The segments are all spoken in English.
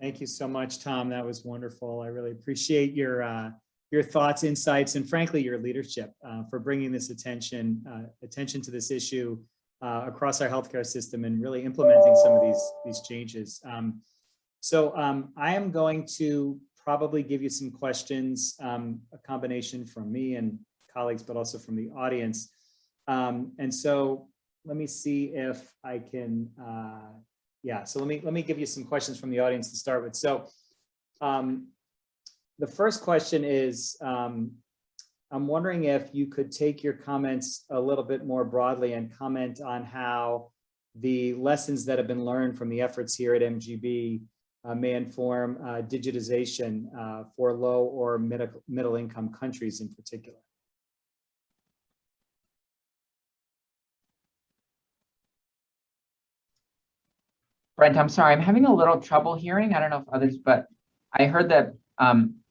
Thank you so much, Tom. That was wonderful. I really appreciate your thoughts, insights, and frankly, your leadership for bringing this attention to this issue across our healthcare system and really implementing some of these changes. I am going to probably give you some questions, a combination from me and colleagues, but also from the audience. Let me see if I can, so let me give you some questions from the audience to start with. So the first question is, I'm wondering if you could take your comments a little bit more broadly and comment on how the lessons that have been learned from the efforts here at MGB may inform digitization for low or middle income countries in particular. Brent, I'm sorry, I'm having a little trouble hearing. I don't know if others, but I heard the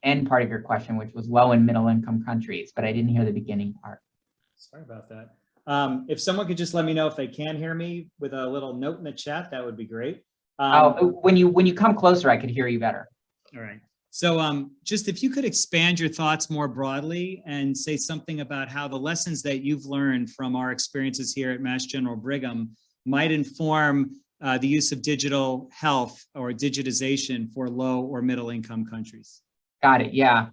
end part of your question, which was low and middle income countries, but I didn't hear the beginning part. Sorry about that. If someone could just let me know if they can hear me with a little note in the chat, that would be great. When you come closer, I could hear you better. All right. So just if you could expand your thoughts more broadly and say something about how the lessons that you've learned from our experiences here at Mass General Brigham might inform the use of digital health or digitization for low or middle income countries. Got it. Yeah.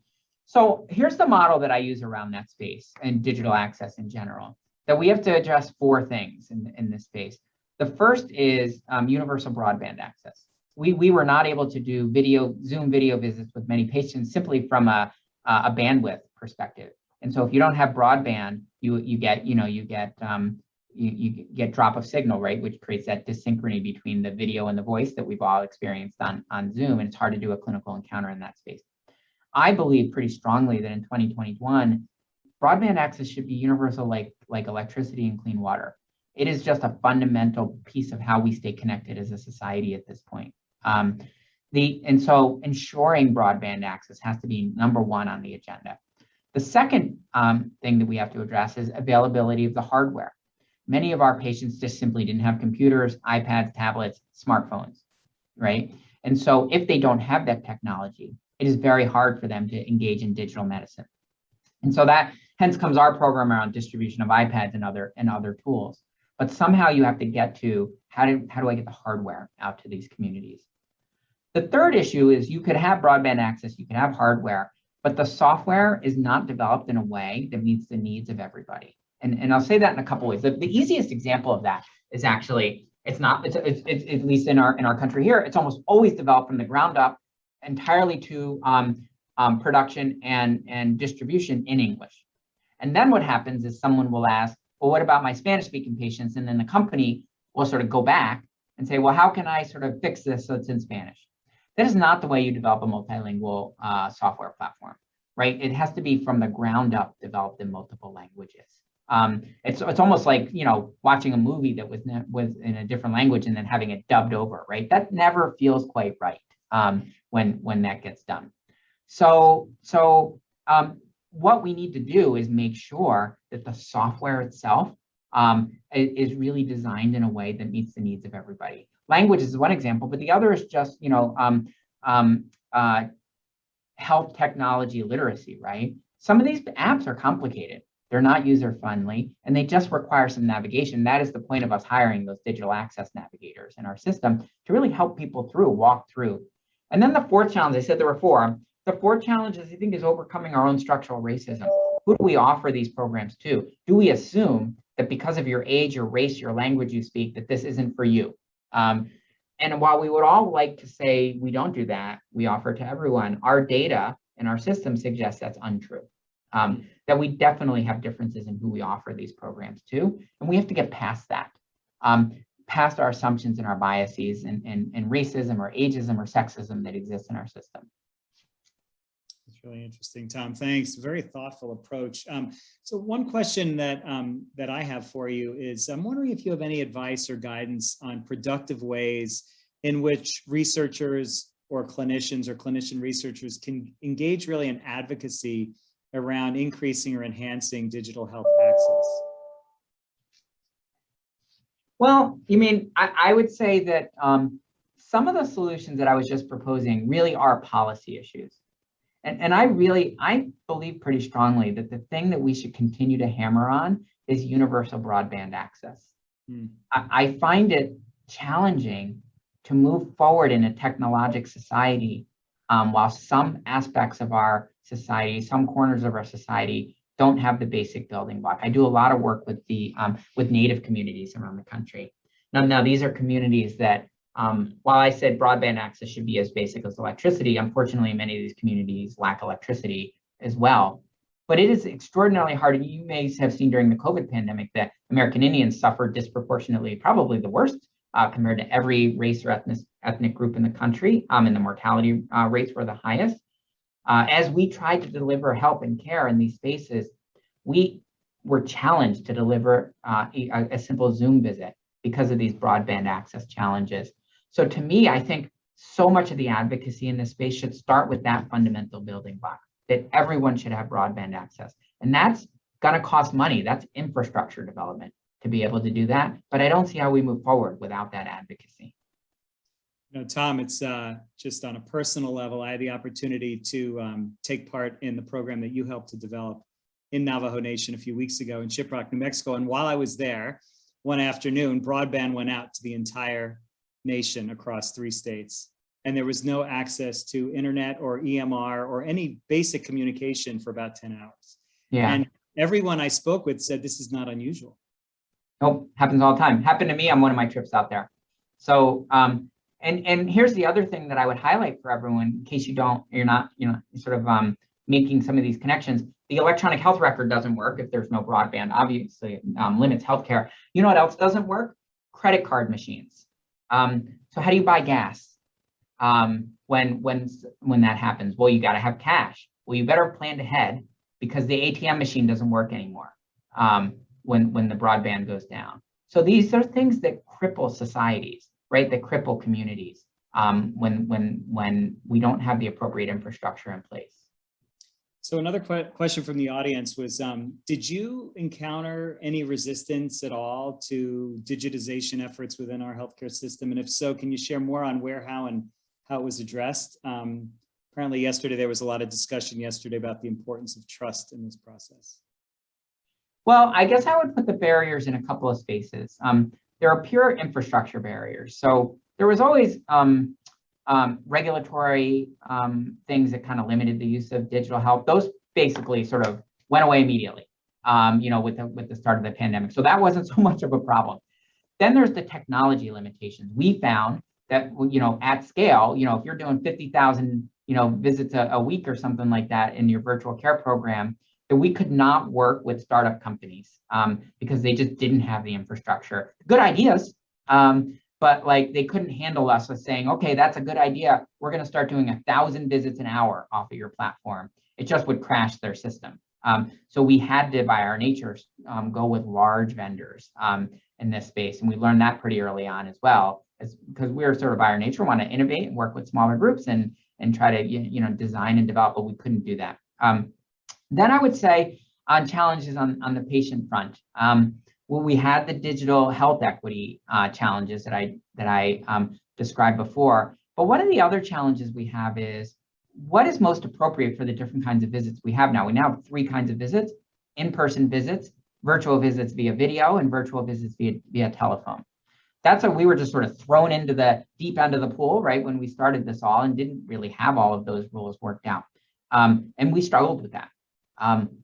So here's the model that I use around that space and digital access in general, that we have to address 4 things in this space. The first is universal broadband access. We were not able to do Zoom video visits with many patients simply from a bandwidth perspective. And so if you don't have broadband, you get drop of signal, right? Which creates that dysynchrony between the video and the voice that we've all experienced on Zoom. And it's hard to do a clinical encounter in that space. I believe pretty strongly that in 2021, broadband access should be universal like electricity and clean water. It is just a fundamental piece of how we stay connected as a society at this point. And so ensuring broadband access has to be number 1 on the agenda. The second thing that we have to address is availability of the hardware. Many of our patients just simply didn't have computers, iPads, tablets, smartphones, right? And so if they don't have that technology, it is very hard for them to engage in digital medicine. And so that hence comes our program around distribution of iPads and other tools. But somehow you have to get to how do I get the hardware out to these communities? The third issue is you could have broadband access, you can have hardware, but the software is not developed in a way that meets the needs of everybody. And I'll say that in a couple ways. The easiest example of that is actually, it's at least in our country here, it's almost always developed from the ground up entirely to production and distribution in English. And then what happens is someone will ask, well, what about my Spanish speaking patients? And then the company will sort of go back and say, well, how can I sort of fix this so it's in Spanish? That is not the way you develop a multilingual software platform, right? It has to be from the ground up developed in multiple languages. It's almost like, watching a movie that was in a different language and then having it dubbed over, right? That never feels quite right when that gets done. So what we need to do is make sure that the software itself is really designed in a way that meets the needs of everybody. Language is one example, but the other is just, health technology literacy, right? Some of these apps are complicated. They're not user-friendly, and they just require some navigation. That is the point of us hiring those digital access navigators in our system to really help people walk through. And then the fourth challenge, I said there were 4. The fourth challenge is, I think, is overcoming our own structural racism. Who do we offer these programs to? Do we assume that because of your age, your race, your language you speak, that this isn't for you? And while we would all like to say we don't do that, we offer to everyone, our data and our system suggests that's untrue. That we definitely have differences in who we offer these programs to, and we have to get past that, past our assumptions and our biases and racism or ageism or sexism that exists in our system. That's really interesting, Tom. Thanks. Very thoughtful approach. So one question that I have for you is, I'm wondering if you have any advice or guidance on productive ways in which researchers or clinician researchers can engage really in advocacy around increasing or enhancing digital health access. Well, I would say that some of the solutions that I was just proposing really are policy issues. And I believe pretty strongly that the thing that we should continue to hammer on is universal broadband access. I find it challenging to move forward in a technologic society while some aspects of our society, some corners of our society don't have the basic building block. I do a lot of work with with Native communities around the country. Now these are communities that, while I said broadband access should be as basic as electricity, unfortunately, many of these communities lack electricity as well. But it is extraordinarily hard. You may have seen during the COVID pandemic that American Indians suffered disproportionately, probably the worst compared to every race or ethnic group in the country, and the mortality rates were the highest. As we tried to deliver help and care in these spaces, we were challenged to deliver a simple Zoom visit because of these broadband access challenges. So to me, I think so much of the advocacy in this space should start with that fundamental building block, that everyone should have broadband access. And that's going to cost money. That's infrastructure development to be able to do that. But I don't see how we move forward without that advocacy. Tom, it's just on a personal level, I had the opportunity to take part in the program that you helped to develop in Navajo Nation a few weeks ago in Shiprock, New Mexico. And while I was there, one afternoon, broadband went out to the entire nation across 3 states. And there was no access to internet or EMR or any basic communication for about 10 hours. Yeah. And everyone I spoke with said this is not unusual. Nope, happens all the time. Happened to me on one of my trips out there. So, and here's the other thing that I would highlight for everyone, in case you're not sort of making some of these connections. The electronic health record doesn't work if there's no broadband. Obviously, limits healthcare. You know what else doesn't work? Credit card machines. So how do you buy gas when that happens? Well, you got to have cash. Well, you better plan ahead because the ATM machine doesn't work anymore when the broadband goes down. So these are things that cripple societies, right? That cripple communities when we don't have the appropriate infrastructure in place. So another question from the audience was, did you encounter any resistance at all to digitization efforts within our healthcare system? And if so, can you share more on where, how, and how it was addressed? Apparently yesterday, there was a lot of discussion about the importance of trust in this process. Well, I guess I would put the barriers in a couple of spaces. There are pure infrastructure barriers. So there was always regulatory things that kind of limited the use of digital health. Those basically sort of went away immediately, with the start of the pandemic. So that wasn't so much of a problem. Then there's the technology limitations. We found that, at scale, if you're doing 50,000, visits a week or something like that in your virtual care program, that we could not work with startup companies because they just didn't have the infrastructure. Good ideas, but like they couldn't handle us with saying, okay, that's a good idea. We're going to start doing 1,000 visits an hour off of your platform. It just would crash their system. So we had to, by our nature, go with large vendors in this space. And we learned that pretty early on as well, because we're sort of by our nature want to innovate and work with smaller groups and try to design and develop, but we couldn't do that. Then I would say on challenges on the patient front. Well, we had the digital health equity challenges that I described before. But one of the other challenges we have is what is most appropriate for the different kinds of visits we have now. We now have 3 kinds of visits: in-person visits, virtual visits via video, and virtual visits via telephone. We were just sort of thrown into the deep end of the pool, right, when we started this all and didn't really have all of those rules worked out. And we struggled with that.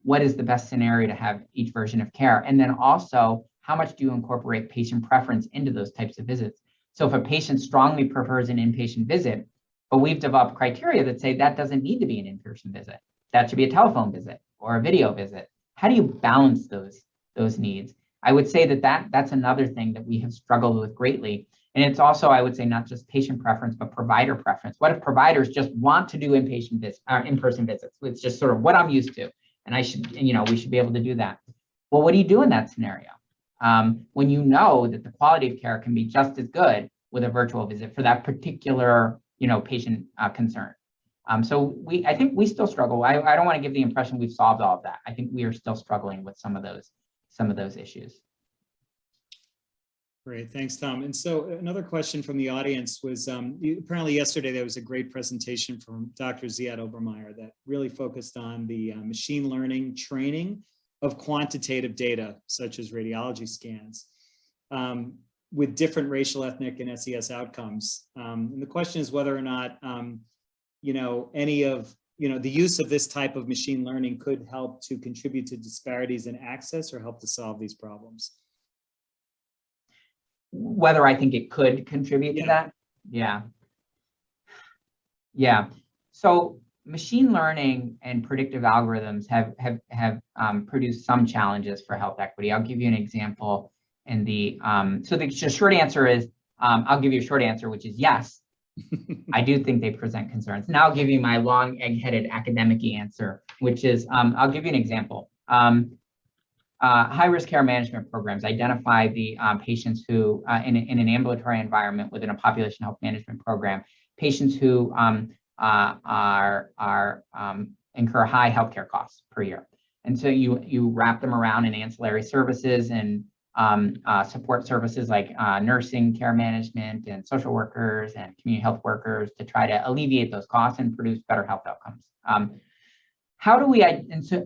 What is the best scenario to have each version of care? And then also, how much do you incorporate patient preference into those types of visits? So if a patient strongly prefers an inpatient visit, but we've developed criteria that say that doesn't need to be an in-person visit, that should be a telephone visit or a video visit. How do you balance those needs? I would say that's another thing that we have struggled with greatly. And it's also, I would say, not just patient preference, but provider preference. What if providers just want to do in-person visits? It's just sort of what I'm used to. And we should be able to do that. Well, what do you do in that scenario? When you know that the quality of care can be just as good with a virtual visit for that particular, patient concern. So I think we still struggle. I don't want to give the impression we've solved all of that. I think we are still struggling with some of those issues. Great, thanks, Tom. And so another question from the audience was, apparently yesterday there was a great presentation from Dr. Ziad Obermeyer that really focused on the machine learning training of quantitative data, such as radiology scans, with different racial, ethnic, and SES outcomes. And the question is whether or not, any of, the use of this type of machine learning could help to contribute to disparities in access or help to solve these problems. Whether I think it could contribute to that? Yeah. So machine learning and predictive algorithms have produced some challenges for health equity. I'll give you an example. So the short answer is, I'll give you a short answer, which is yes. I do think they present concerns. Now I'll give you my long egg-headed academic answer, which is, I'll give you an example. High-risk care management programs identify the patients who, in an ambulatory environment within a population health management program, patients who incur high healthcare costs per year. And so you wrap them around in ancillary services and support services like nursing, care management, and social workers and community health workers to try to alleviate those costs and produce better health outcomes. How do we,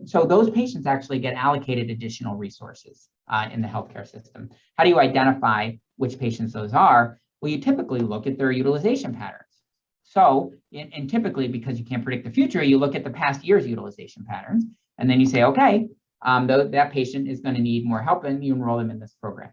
so those patients actually get allocated additional resources in the healthcare system. How do you identify which patients those are? Well, you typically look at their utilization patterns. So, and typically, because you can't predict the future, you look at the past year's utilization patterns, and then you say, okay, that patient is going to need more help, and you enroll them in this program.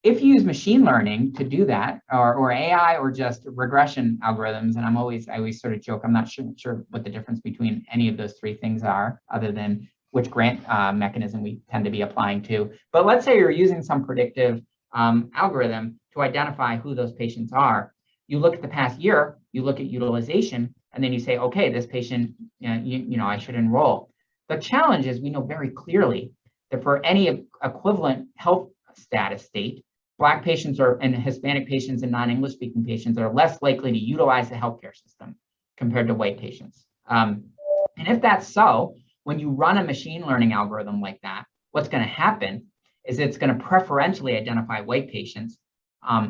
If you use machine learning to do that, or AI, or just regression algorithms, and I always sort of joke, I'm not sure what the difference between any of those three things are, other than which grant mechanism we tend to be applying to. But let's say you're using some predictive algorithm to identify who those patients are. You look at the past year, you look at utilization, and then you say, okay, this patient, I should enroll. The challenge is we know very clearly that for any equivalent health status state, Black patients and Hispanic patients and non-English speaking patients are less likely to utilize the healthcare system compared to white patients. And if that's so, when you run a machine learning algorithm like that, what's going to happen is it's going to preferentially identify white patients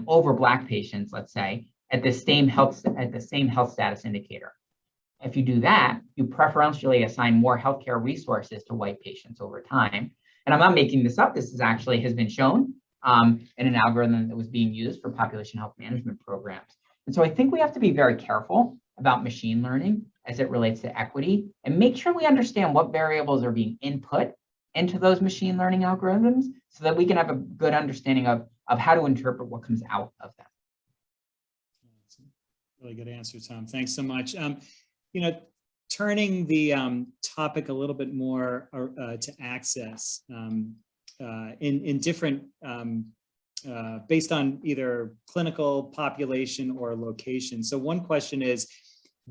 over Black patients, let's say, at the same health status indicator. If you do that, you preferentially assign more healthcare resources to white patients over time. And I'm not making this up. This has been shown in an algorithm that was being used for population health management programs. And so I think we have to be very careful about machine learning as it relates to equity and make sure we understand what variables are being input into those machine learning algorithms so that we can have a good understanding of how to interpret what comes out of them. Really good answer, Tom. Thanks so much. Turning the topic a little bit more to access in different, based on either clinical, population, or location. So one question is,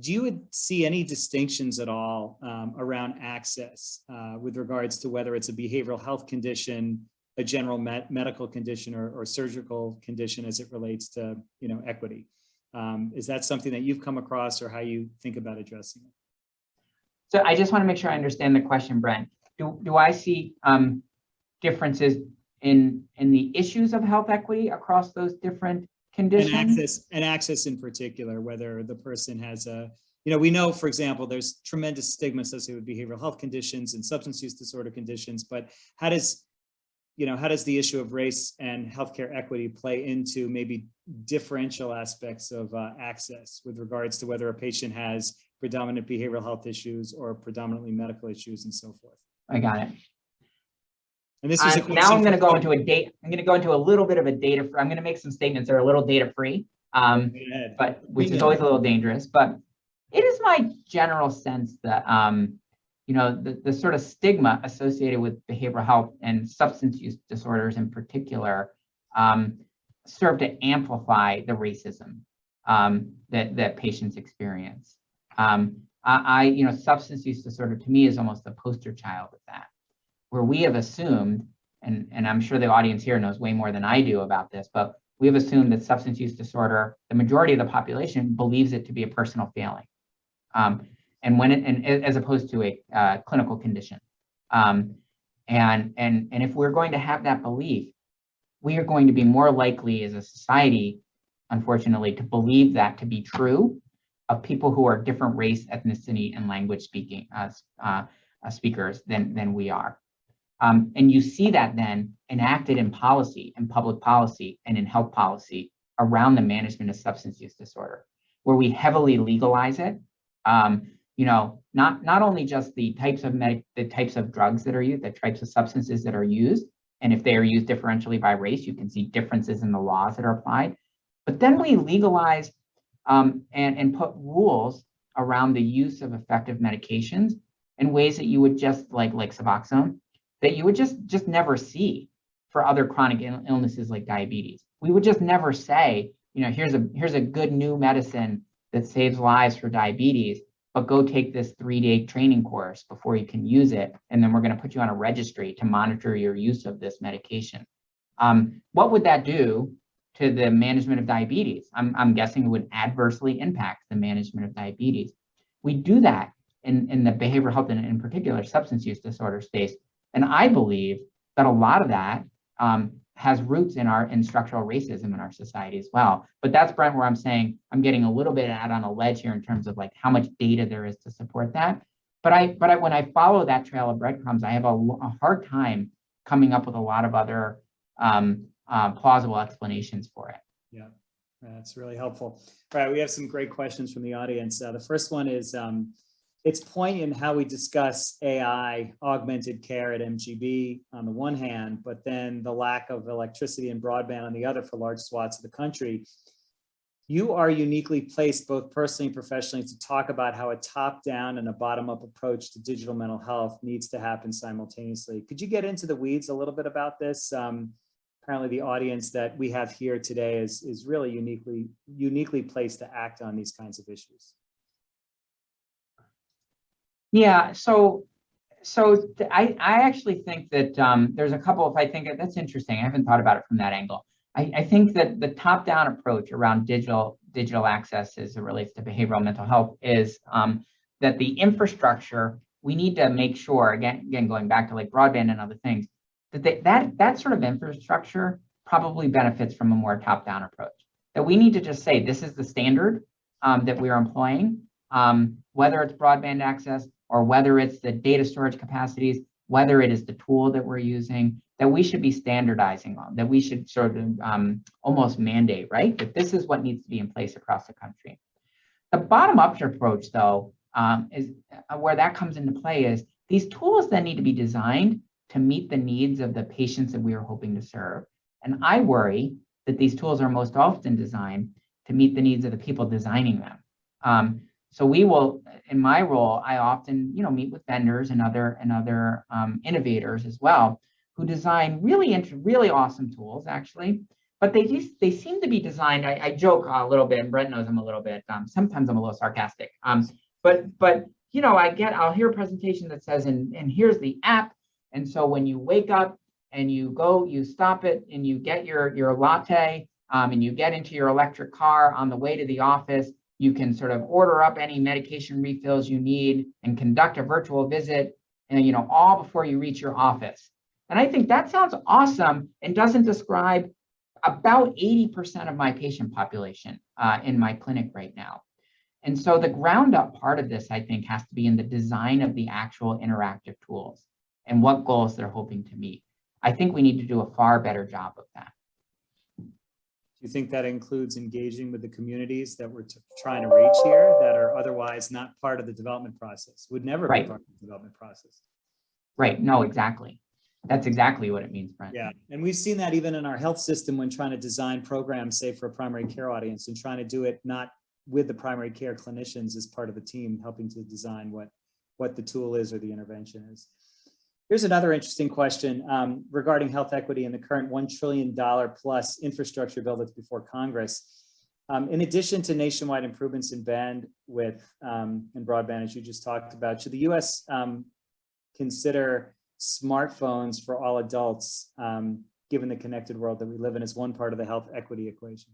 do you see any distinctions at all around access with regards to whether it's a behavioral health condition, a general medical condition, or surgical condition as it relates to equity? Is that something that you've come across, or how you think about addressing it? So I just want to make sure I understand the question, Brent. Do I see differences in the issues of health equity across those different conditions? And access in particular, whether the person has we know, for example, there's tremendous stigma associated with behavioral health conditions and substance use disorder conditions, but how does the issue of race and healthcare equity play into maybe differential aspects of access with regards to whether a patient has predominant behavioral health issues or predominantly medical issues and so forth? I got it. And this was a now I'm going to go into a little bit of a data. I'm going to make some statements that are a little data free, but which is always a little dangerous. But it is my general sense that the sort of stigma associated with behavioral health and substance use disorders in particular serve to amplify the racism that patients experience. Substance use disorder to me is almost a poster child of that, where we have assumed, and I'm sure the audience here knows way more than I do about this, but we have assumed that substance use disorder, the majority of the population believes it to be a personal failing. And as opposed to a clinical condition. And if we're going to have that belief, we are going to be more likely as a society, unfortunately, to believe that to be true of people who are different race, ethnicity, and language speakers than we are. And you see that then enacted in policy, in public policy, and in health policy around the management of substance use disorder, where we heavily legalize it. Not only just the types of drugs that are used, the types of substances that are used, and if they are used differentially by race, you can see differences in the laws that are applied. But then we legalize and put rules around the use of effective medications in ways that you would just like Suboxone, that you would just never see for other chronic illnesses like diabetes. We would just never say, here's a good new medicine that saves lives for diabetes, but go take this 3-day training course before you can use it, and then we're going to put you on a registry to monitor your use of this medication. What would that do to the management of diabetes? I'm guessing it would adversely impact the management of diabetes. We do that in the behavioral health and in particular substance use disorder space. And I believe that a lot of that has roots in structural racism in our society as well. But that's, Brent, where I'm saying I'm getting a little bit out on a ledge here in terms of like how much data there is to support that. But when I follow that trail of breadcrumbs, I have a hard time coming up with a lot of other plausible explanations for it. Yeah, that's really helpful. All right, we have some great questions from the audience. The first one is, it's poignant how we discuss AI, augmented care at MGB on the one hand, but then the lack of electricity and broadband on the other for large swaths of the country. You are uniquely placed, both personally and professionally, to talk about how a top-down and a bottom-up approach to digital mental health needs to happen simultaneously. Could you get into the weeds a little bit about this? Apparently the audience that we have here today is really uniquely placed to act on these kinds of issues. Yeah, so I actually think that there's a couple of, I think that's interesting. I haven't thought about it from that angle. I think that the top-down approach around digital access as it relates to behavioral mental health is that the infrastructure, we need to make sure, again going back to like broadband and other things, that sort of infrastructure probably benefits from a more top-down approach. That we need to just say, this is the standard that we are employing, whether it's broadband access or whether it's the data storage capacities, whether it is the tool that we're using, that we should be standardizing on, that we should sort of almost mandate, right? That this is what needs to be in place across the country. The bottom-up approach, though, is where that comes into play is these tools then need to be designed to meet the needs of the patients that we are hoping to serve. And I worry that these tools are most often designed to meet the needs of the people designing them. So we will, in my role, I often, meet with vendors and other innovators as well, who design really awesome tools, actually. But they seem to be designed. I joke a little bit, and Brent knows I'm a little bit. Sometimes I'm a little sarcastic. But I'll hear a presentation that says, and here's the app. And so when you wake up and you go, you stop it, and you get your latte, and you get into your electric car on the way to the office. You can sort of order up any medication refills you need and conduct a virtual visit, and all before you reach your office. And I think that sounds awesome and doesn't describe about 80% of my patient population in my clinic right now. And so the ground up part of this, I think, has to be in the design of the actual interactive tools and what goals they're hoping to meet. I think we need to do a far better job of that. Do you think that includes engaging with the communities that we're trying to reach here that are otherwise not part of the development process, would never be part of the development process? Right, no, exactly. That's exactly what it means, Brent. Yeah, and we've seen that even in our health system when trying to design programs, say for a primary care audience, and trying to do it not with the primary care clinicians as part of the team, helping to design what the tool is or the intervention is. Here's another interesting question regarding health equity in the current $1 trillion plus infrastructure bill that's before Congress. In addition to nationwide improvements in bandwidth and broadband, as you just talked about, should the US consider smartphones for all adults, given the connected world that we live in, as one part of the health equity equation?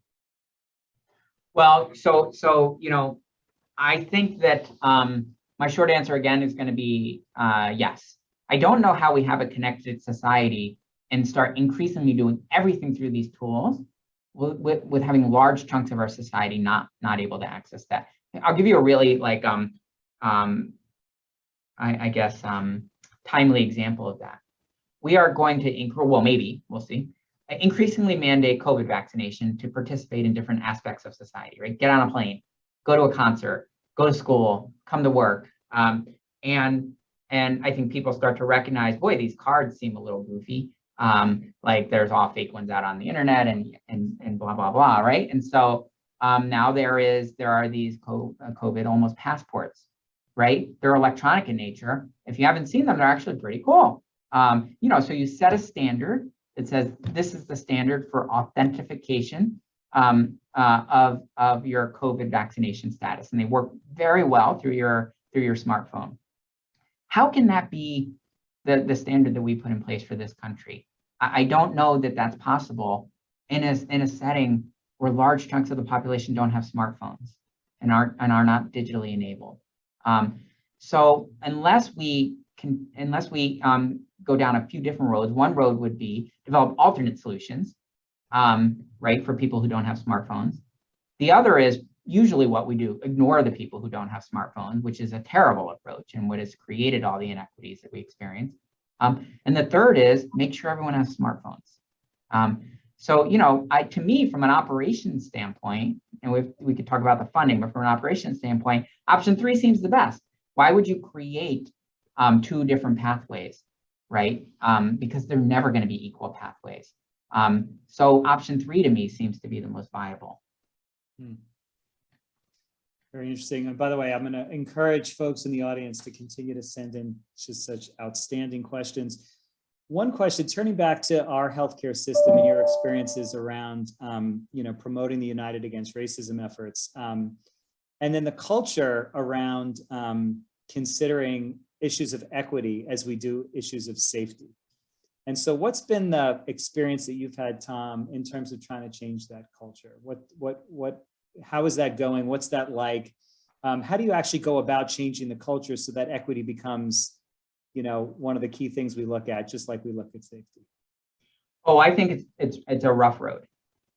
Well, I think that my short answer again is going to be yes. I don't know how we have a connected society and start increasingly doing everything through these tools, with having large chunks of our society not able to access that. I'll give you a really like I guess timely example of that. We are going to well, maybe we'll see, increasingly mandate COVID vaccination to participate in different aspects of society. Right, get on a plane, go to a concert, go to school, come to work, and I think people start to recognize, boy, these cards seem a little goofy. Like there's all fake ones out on the internet and blah, blah, blah, right? And so now there are these COVID almost passports, right? They're electronic in nature. If you haven't seen them, they're actually pretty cool. So you set a standard that says this is the standard for authentication of your COVID vaccination status, and they work very well through your smartphone. How can that be the standard that we put in place for this country? I don't know that that's possible in a setting where large chunks of the population don't have smartphones and are not digitally enabled. So unless we go down a few different roads, one road would be develop alternate solutions, right, for people who don't have smartphones. The other is usually what we do, ignore the people who don't have smartphones, which is a terrible approach and what has created all the inequities that we experience. And the third is make sure everyone has smartphones. So, to me, from an operations standpoint, and we could talk about the funding, but from an operations standpoint, option 3 seems the best. Why would you create 2 different pathways, right? Because they're never going to be equal pathways. So option 3 to me seems to be the most viable. Very interesting. And by the way, I'm going to encourage folks in the audience to continue to send in just such outstanding questions. One question, turning back to our healthcare system and your experiences around, promoting the United Against Racism efforts, and then the culture around considering issues of equity as we do issues of safety. And so what's been the experience that you've had, Tom, in terms of trying to change that culture? How is that going? What's that like? How do you actually go about changing the culture so that equity becomes, one of the key things we look at, just like we look at safety? Oh, I think it's a rough road.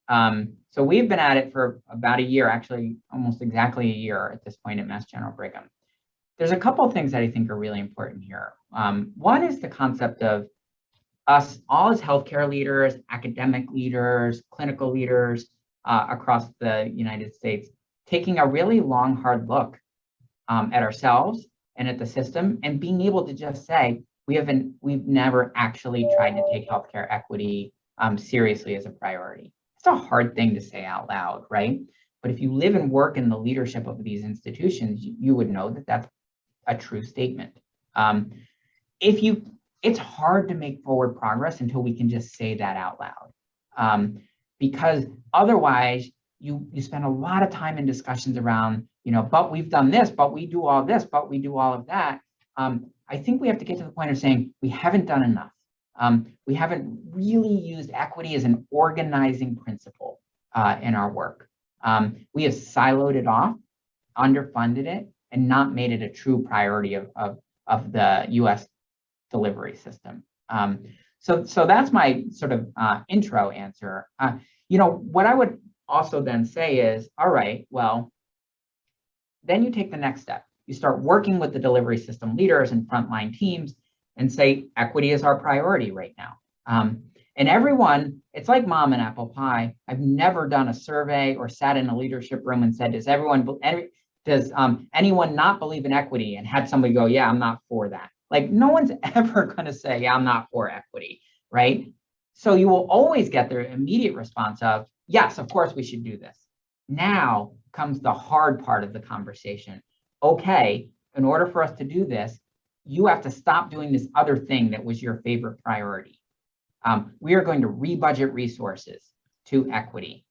So we've been at it for about a year, actually almost exactly a year at this point at Mass General Brigham. There's a couple of things that I think are really important here. One is the concept of us all as healthcare leaders, academic leaders, clinical leaders, across the United States, taking a really long, hard look at ourselves and at the system, and being able to just say, we've never actually tried to take healthcare equity seriously as a priority. It's a hard thing to say out loud, right? But if you live and work in the leadership of these institutions, you would know that that's a true statement. It's hard to make forward progress until we can just say that out loud. Because otherwise you spend a lot of time in discussions around, but we've done this, but we do all this, but we do all of that. I think we have to get to the point of saying we haven't done enough. We haven't really used equity as an organizing principle in our work. We have siloed it off, underfunded it, and not made it a true priority of the U.S. delivery system. So that's my sort of intro answer. What I would also then say is, all right, well, then you take the next step. You start working with the delivery system leaders and frontline teams and say, equity is our priority right now. And everyone, it's like mom and apple pie. I've never done a survey or sat in a leadership room and said, does anyone not believe in equity? And had somebody go, yeah, I'm not for that. Like, no one's ever going to say, yeah, I'm not for equity, right? So you will always get the immediate response of, yes, of course we should do this. Now comes the hard part of the conversation. Okay, in order for us to do this, you have to stop doing this other thing that was your favorite priority. We are going to rebudget resources to equity.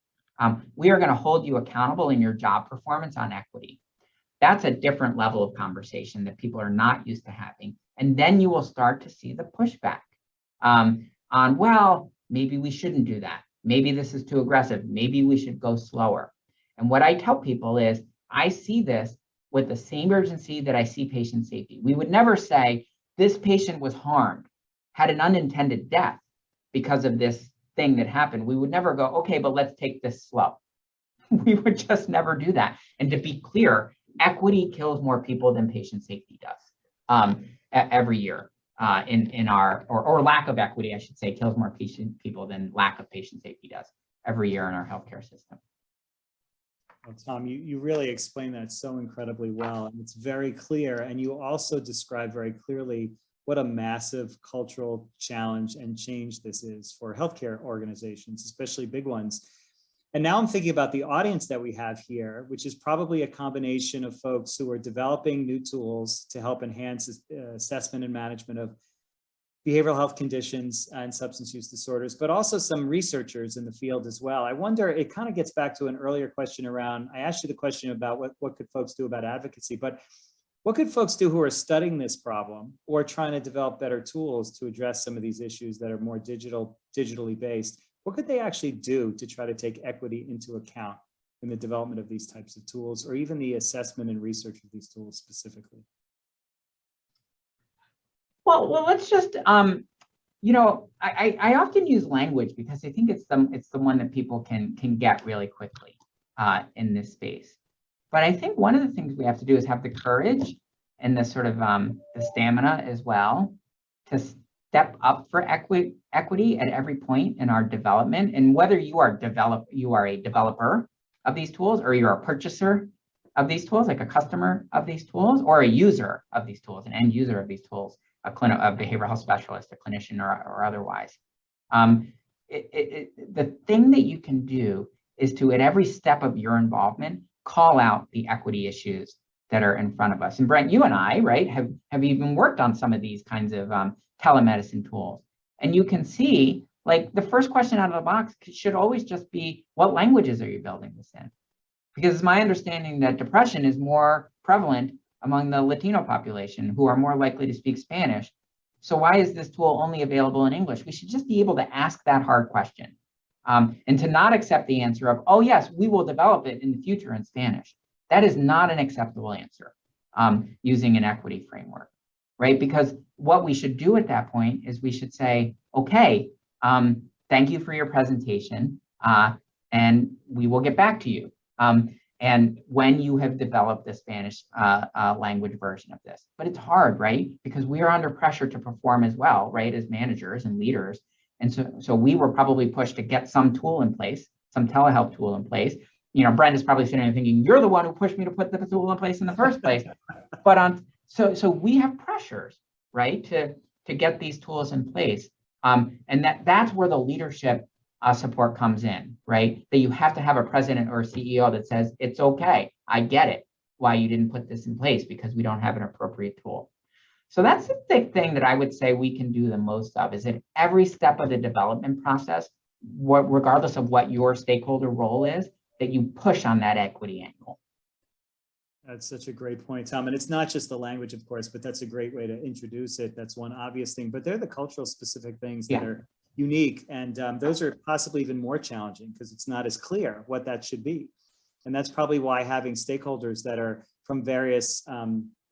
We are going to hold you accountable in your job performance on equity. That's a different level of conversation that people are not used to having. And then you will start to see the pushback on, well, maybe we shouldn't do that. Maybe this is too aggressive. Maybe we should go slower. And what I tell people is, I see this with the same urgency that I see patient safety. We would never say this patient was harmed, had an unintended death, because of this thing that happened, we would never go, okay, but let's take this slow. We would just never do that. And to be clear, equity kills more people than patient safety does every year in our, or lack of equity, I should say, kills more people than lack of patient safety does every year in our healthcare system. Well, Tom, you really explained that so incredibly well, and it's very clear. And you also described very clearly what a massive cultural challenge and change this is for healthcare organizations, especially big ones. And now I'm thinking about the audience that we have here, which is probably a combination of folks who are developing new tools to help enhance assessment and management of behavioral health conditions and substance use disorders, but also some researchers in the field as well. I wonder, it kind of gets back to an earlier question around, I asked you the question about what could folks do about advocacy, but what could folks do who are studying this problem or trying to develop better tools to address some of these issues that are more digitally based? What could they actually do to try to take equity into account in the development of these types of tools, or even the assessment and research of these tools specifically? Well, let's just, you know, I often use language because I think it's the one that people can get really quickly in this space. But I think one of the things we have to do is have the courage and the sort of the stamina as well to step up for equity at every point in our development. And whether you are a developer of these tools, or you're a purchaser of these tools, like a customer of these tools, or a user of these tools, an end user of these tools, a behavioral health specialist, a clinician, or otherwise. The thing that you can do is to, at every step of your involvement, call out the equity issues that are in front of us. And Brent, you and I, right, have even worked on some of these kinds of telemedicine tools. And you can see, like, the first question out of the box should always just be, what languages are you building this in? Because it's my understanding that depression is more prevalent among the Latino population, who are more likely to speak Spanish. So why is this tool only available in English? We should just be able to ask that hard question, and to not accept the answer of, oh yes, we will develop it in the future in Spanish. That is not an acceptable answer using an equity framework, right? Because what we should do at that point is we should say, okay, thank you for your presentation, and we will get back to you. And when you have developed the Spanish language version of this. But it's hard, right? Because we are under pressure to perform as well, right? As managers and leaders. And so we were probably pushed to get some tool in place, some telehealth tool in place. You know, Brent is probably sitting there thinking, you're the one who pushed me to put the tool in place in the first place. But so we have pressures, right? To get these tools in place. And that's where the leadership support comes in, right? That you have to have a president or a CEO that says, it's okay, I get it, why you didn't put this in place, because we don't have an appropriate tool. So that's the big thing that I would say we can do the most of, is at every step of the development process, regardless of what your stakeholder role is, that you push on that equity angle. That's such a great point, Tom. And it's not just the language, of course, but that's a great way to introduce it. That's one obvious thing, but they're the cultural specific things that are unique. And those are possibly even more challenging because it's not as clear what that should be. And that's probably why having stakeholders that are from various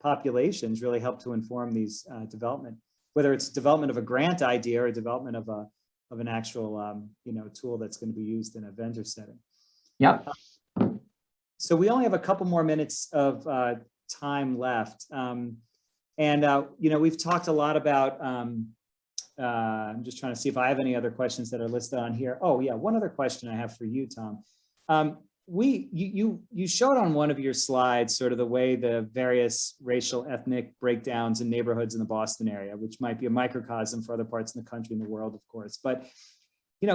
populations really help to inform these development, whether it's development of a grant idea or development of an actual tool that's going to be used in a vendor setting. Yep. So we only have a couple more minutes of time left. We've talked a lot about, I'm just trying to see if I have any other questions that are listed on here. Oh yeah, one other question I have for you, Tom. You showed on one of your slides sort of the way the various racial, ethnic breakdowns in neighborhoods in the Boston area, which might be a microcosm for other parts of the country and the world, of course. But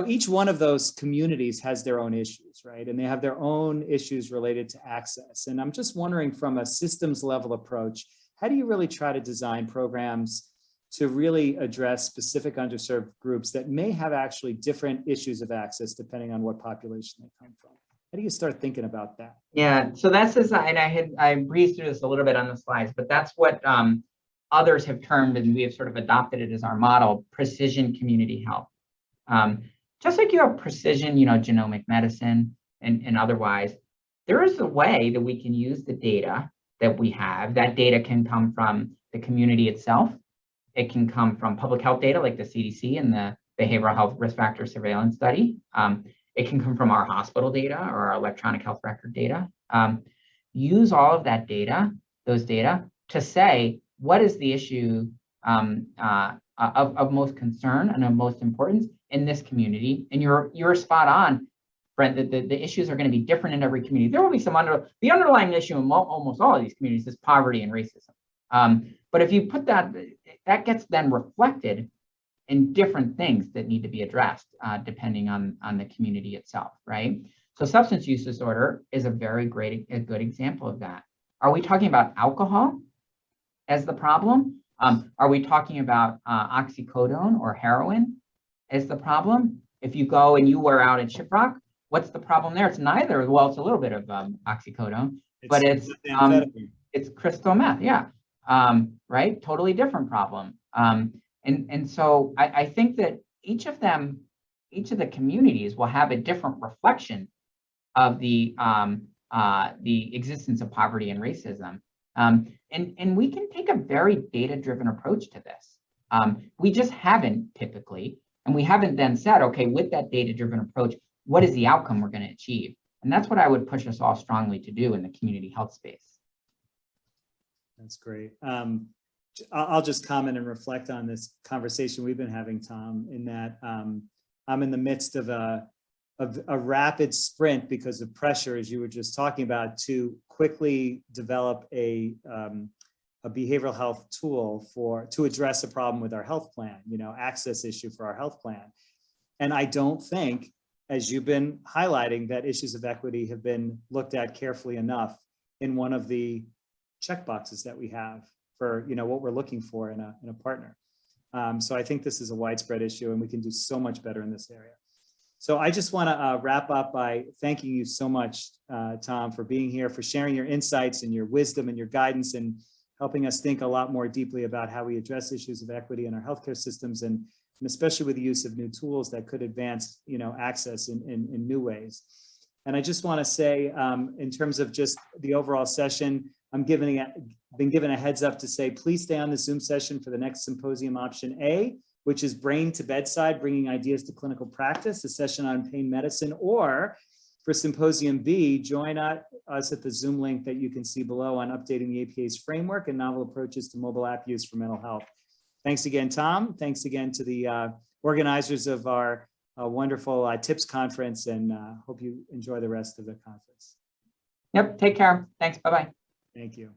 each one of those communities has their own issues, right? And they have their own issues related to access. And I'm just wondering, from a systems level approach, how do you really try to design programs to really address specific underserved groups that may have actually different issues of access depending on what population they come from? How do you start thinking about that? Yeah, so that's and I breezed through this a little bit on the slides, but that's what others have termed, and we have sort of adopted it as our model, precision community health. Just like you have precision, genomic medicine and otherwise, there is a way that we can use the data that we have. That data can come from the community itself. It can come from public health data like the CDC and the behavioral health risk factor surveillance study. It can come from our hospital data or our electronic health record data. Use all of that data, those data, to say what is the issue of most concern and of most importance in this community. And you're spot on, Brent, that the issues are going to be different in every community. There will be the underlying issue in almost all of these communities is poverty and racism. But if you put that gets then reflected in different things that need to be addressed depending on the community itself, right? So substance use disorder is a good example of that. Are we talking about alcohol as the problem? Are we talking about oxycodone or heroin as the problem? If you go and you were out at Shiprock, what's the problem there? It's neither. Well, it's a little bit of oxycodone, but it's crystal meth. Yeah, right. Totally different problem. And so I think that each of the communities will have a different reflection of the existence of poverty and racism. And we can take a very data-driven approach to this. We just haven't typically, and we haven't then said, okay, with that data-driven approach, what is the outcome we're going to achieve? And that's what I would push us all strongly to do in the community health space. That's great. I'll just comment and reflect on this conversation we've been having, Tom, in that I'm in the midst of a rapid sprint because of pressure, as you were just talking about, to quickly develop a behavioral health tool to address a problem with our health plan, access issue for our health plan. And I don't think, as you've been highlighting, that issues of equity have been looked at carefully enough in one of the checkboxes that we have for what we're looking for in a partner. So I think this is a widespread issue and we can do so much better in this area. So I just want to wrap up by thanking you so much, Tom, for being here, for sharing your insights and your wisdom and your guidance and helping us think a lot more deeply about how we address issues of equity in our healthcare systems and especially with the use of new tools that could advance access in new ways. And I just want to say, in terms of just the overall session, been given a heads up to say, please stay on the Zoom session for the next symposium option A, which is Brain to Bedside, Bringing Ideas to Clinical Practice, a session on pain medicine, or for symposium B, join us at the Zoom link that you can see below on updating the APA's framework and novel approaches to mobile app use for mental health. Thanks again, Tom. Thanks again to the organizers of our wonderful TIPS conference, and hope you enjoy the rest of the conference. Yep, take care. Thanks, bye-bye. Thank you.